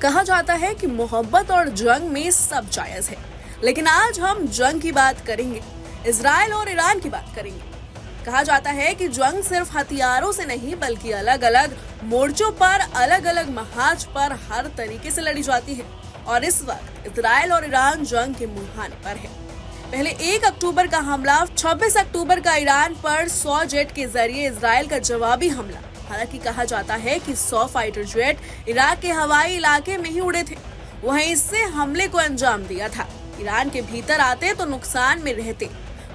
कहा जाता है कि मोहब्बत और जंग में सब जायज है, लेकिन आज हम जंग की बात करेंगे, इजराइल और ईरान की बात करेंगे। कहा जाता है कि जंग सिर्फ हथियारों से नहीं बल्कि अलग अलग मोर्चों पर, अलग अलग महाज पर हर तरीके से लड़ी जाती है और इस वक्त इजराइल और ईरान जंग के मुहाने पर है। पहले 1 अक्टूबर का हमला, 26 अक्टूबर का ईरान पर 100 जेट के जरिए इजराइल का जवाबी हमला। हालांकि कहा जाता है कि 100 फाइटर जेट इराक के हवाई इलाके में ही उड़े थे, वहीं इससे हमले को अंजाम दिया था। ईरान के भीतर आते तो नुकसान में रहते।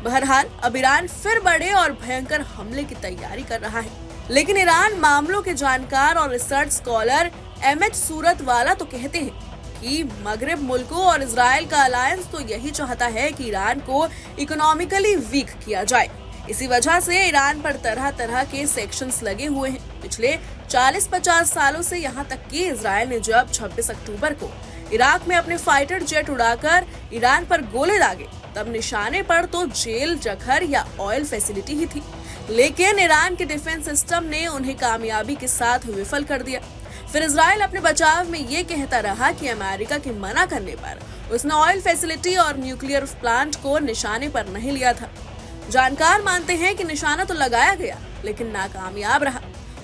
बहरहाल अब ईरान फिर बड़े और भयंकर हमले की तैयारी कर रहा है, लेकिन ईरान मामलों के जानकार और रिसर्च स्कॉलर एमएच सूरतवाला तो कहते हैं कि मगरिब मुल्कों और इजराइल का अलायंस तो यही चाहता है कि ईरान को इकोनॉमिकली वीक किया जाए। इसी वजह से ईरान पर तरह तरह के सेक्शंस लगे हुए हैं। पिछले 40-50 सालों से यहाँ तक कि इजराइल ने जब 26 अक्टूबर को इराक में अपने फाइटर जेट उड़ाकर ईरान पर गोले दागे, तब निशाने पर तो जेल, जखर या ऑयल फैसिलिटी ही थी, लेकिन ईरान के डिफेंस सिस्टम ने उन्हें कामयाबी के साथ विफल कर दिया। फिर इजराइल अपने बचाव में ये कहता रहा कि अमेरिका के मना करने पर उसने ऑयल फैसिलिटी और न्यूक्लियर प्लांट को निशाने पर नहीं लिया था। जानकार मानते हैं कि निशाना तो लगाया गया लेकिन नाकामयाब रहा।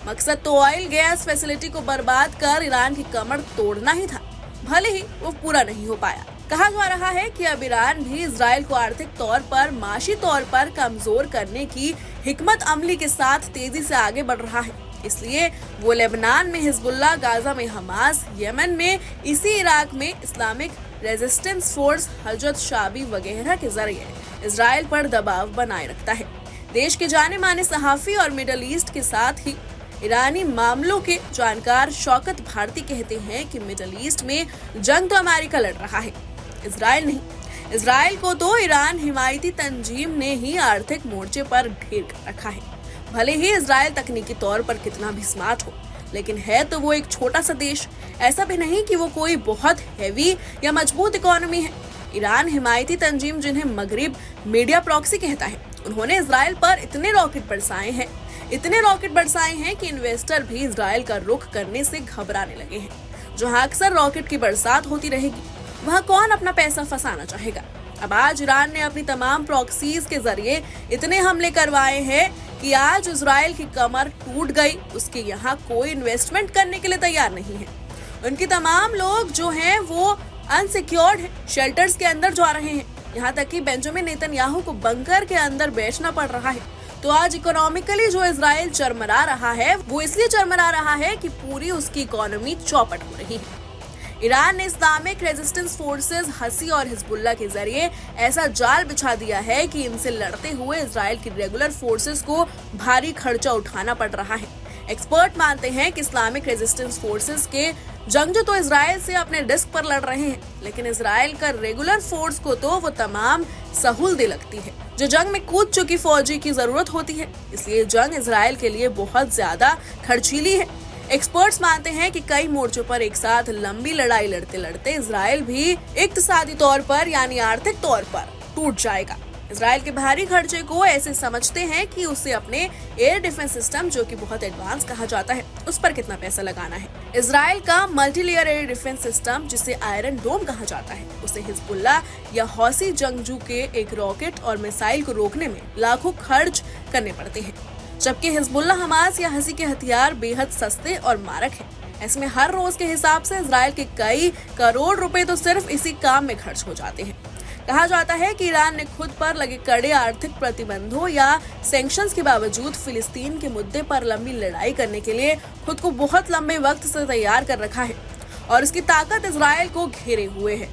मकसद तो ऑयल गैस फैसिलिटी को बर्बाद कर ईरान की कमर तोड़ना ही था, भले ही वो पूरा नहीं हो पाया। कहा जा रहा है कि अब ईरान भी इजराइल को आर्थिक तौर पर, माशी तौर पर कमजोर करने की हिकमत अमली के साथ तेजी से आगे बढ़ रहा है। इसलिए वो लेबनान में हिजबुल्लाह, गाजा में हमास, यमन में इसी, इराक में इस्लामिक रेजिस्टेंस फोर्स हजरत शाबी वगैरह के जरिए इजराइल पर दबाव बनाए रखता है। देश के जाने माने सहाफी और मिडल ईस्ट के साथ ही ईरानी मामलों के जानकार शौकत भारती कहते हैं कि मिडल ईस्ट में जंग तो अमेरिका लड़ रहा है, इजराइल नहीं। इजराइल को तो ईरान हिमायती तंजीम ने ही आर्थिक मोर्चे पर ढेर कर रखा है। भले ही इजराइल तकनीकी तौर पर कितना भी स्मार्ट हो, लेकिन है तो वो एक छोटा सा देश। ऐसा भी नहीं कि वो कोई बहुत हैवी या मजबूत इकोनॉमी है। ईरान हिमायती तंजीम, जिन्हें मगरिब मीडिया प्रॉक्सी कहता है, उन्होंने इजराइल पर इतने रॉकेट बरसाए हैं कि इन्वेस्टर भी इजराइल का रुख करने से घबराने लगे हैं। जहां अक्सर रॉकेट की बरसात होती रहेगी, वहां कौन अपना पैसा फंसाना चाहेगा। अब आज ईरान ने अपनी तमाम प्रॉक्सीज के जरिए इतने हमले करवाए हैं कि आज इजराइल की कमर टूट गई। उसके यहाँ कोई इन्वेस्टमेंट करने के लिए तैयार नहीं है। उनके तमाम लोग जो हैं वो अनसिक्योर्ड हैं, शेल्टर्स के अंदर जा रहे हैं। यहाँ तक कि बेंजामिन नेतन्याहू को बंकर के अंदर बैठना पड़ रहा है। तो आज इकोनॉमिकली जो इजराइल चरमरा रहा है, वो इसलिए चरमरा रहा है कि पूरी उसकी इकोनॉमी चौपट हो रही है। ईरान ने इस्लामिक रेजिस्टेंस फोर्सेस हसी और हिजबुल्लाह के जरिए ऐसा जाल बिछा दिया है कि इनसे लड़ते हुए इजराइल की रेगुलर फोर्सेस को भारी खर्चा उठाना पड़ रहा है। एक्सपर्ट मानते हैं कि इस्लामिक रेजिस्टेंस फोर्सेस के जंगजू तो इजराइल से अपने डिस्क पर लड़ रहे हैं, लेकिन इजराइल का रेगुलर फोर्स को तो वो तमाम सहूलतें लगती है जो जंग में कूद चुकी फौजी की जरूरत होती है। इसलिए जंग इजराइल के लिए बहुत ज्यादा खर्चीली है। एक्सपर्ट्स मानते हैं कि कई मोर्चों पर एक साथ लंबी लड़ाई लड़ते लड़ते इजराइल भी इक्तिसादी तौर पर यानी आर्थिक तौर पर टूट जाएगा। इजराइल के भारी खर्चे को ऐसे समझते हैं कि उसे अपने एयर डिफेंस सिस्टम, जो कि बहुत एडवांस कहा जाता है, उस पर कितना पैसा लगाना है। इजराइल का मल्टीलेयर एयर डिफेंस सिस्टम, जिसे आयरन डोम कहा जाता है, उसे हिजबुल्लाह या हौसी जंगजू के एक रॉकेट और मिसाइल को रोकने में लाखों खर्च करने पड़ते हैं, जबकि हिजबुल्लाह, हमास या हसी के हथियार बेहद सस्ते और मारक हैं। ऐसे में हर रोज के हिसाब से इजराइल के कई करोड़ रुपए तो सिर्फ इसी काम में खर्च हो जाते हैं। कहा जाता है कि ईरान ने खुद पर लगे कड़े आर्थिक प्रतिबंधों या सैंक्शंस के बावजूद फिलिस्तीन के मुद्दे पर लंबी लड़ाई करने के लिए खुद को बहुत लंबे वक्त से तैयार कर रखा है और इसकी ताकत इजराइल को घेरे हुए है।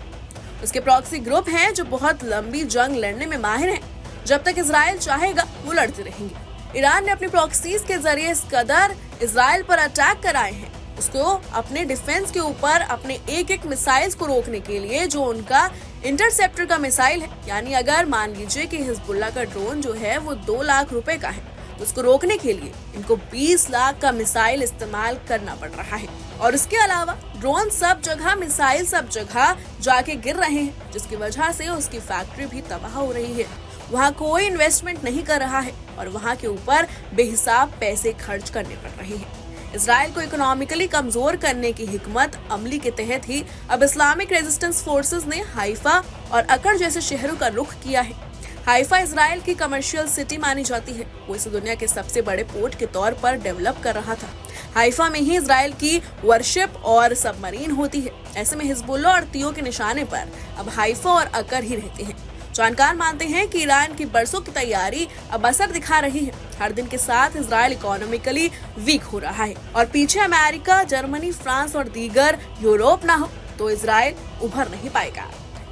उसके प्रॉक्सी ग्रुप हैं जो बहुत लंबी जंग लड़ने में माहिर हैं। जब तक इजराइल चाहेगा वो लड़ते रहेंगे। ईरान ने अपनी प्रॉक्सीज के जरिए इस कदर इजराइल पर अटैक कराए हैं, उसको अपने डिफेंस के ऊपर अपने एक मिसाइल्स को रोकने के लिए, जो उनका इंटरसेप्टर का मिसाइल है। यानी अगर मान लीजिए कि हिजबुल्लाह का ड्रोन जो है वो 2 लाख रुपए का है, उसको रोकने के लिए इनको 20 लाख का मिसाइल इस्तेमाल करना पड़ रहा है। और इसके अलावा ड्रोन सब जगह, मिसाइल सब जगह जाके गिर रहे हैं, जिसकी वजह से उसकी फैक्ट्री भी तबाह हो रही है। वहाँ कोई इन्वेस्टमेंट नहीं कर रहा है और वहाँ के ऊपर बेहिसाब पैसे खर्च करने पड़ रहे हैं। इसराइल को इकोनॉमिकली कमजोर करने की हिकमत अमली के तहत ही अब इस्लामिक रेजिस्टेंस फोर्सेस ने हाइफा और अकर जैसे शहरों का रुख किया है। हाइफा इसराइल की कमर्शियल सिटी मानी जाती है। वो इसे दुनिया के सबसे बड़े पोर्ट के तौर पर डेवलप कर रहा था। हाइफा में ही इसराइल की वरशिप और सबमरीन होती है। ऐसे में हिजबुल्लाह और तीयों के निशाने पर अब हाइफा और अकर ही रहते हैं। जानकार मानते हैं कि ईरान की बरसों की तैयारी अब असर दिखा रही है। हर दिन के साथ इसराइल इकोनॉमिकली वीक हो रहा है और पीछे अमेरिका, जर्मनी, फ्रांस और दीगर यूरोप ना हो तो इसराइल उभर नहीं पाएगा।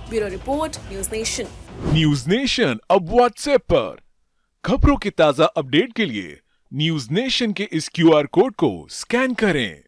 Bureau report, news nation. News nation अब व्हाट्सएप पर खबरों के ताजा अपडेट के लिए न्यूज नेशन के इस QR कोड को स्कैन करें।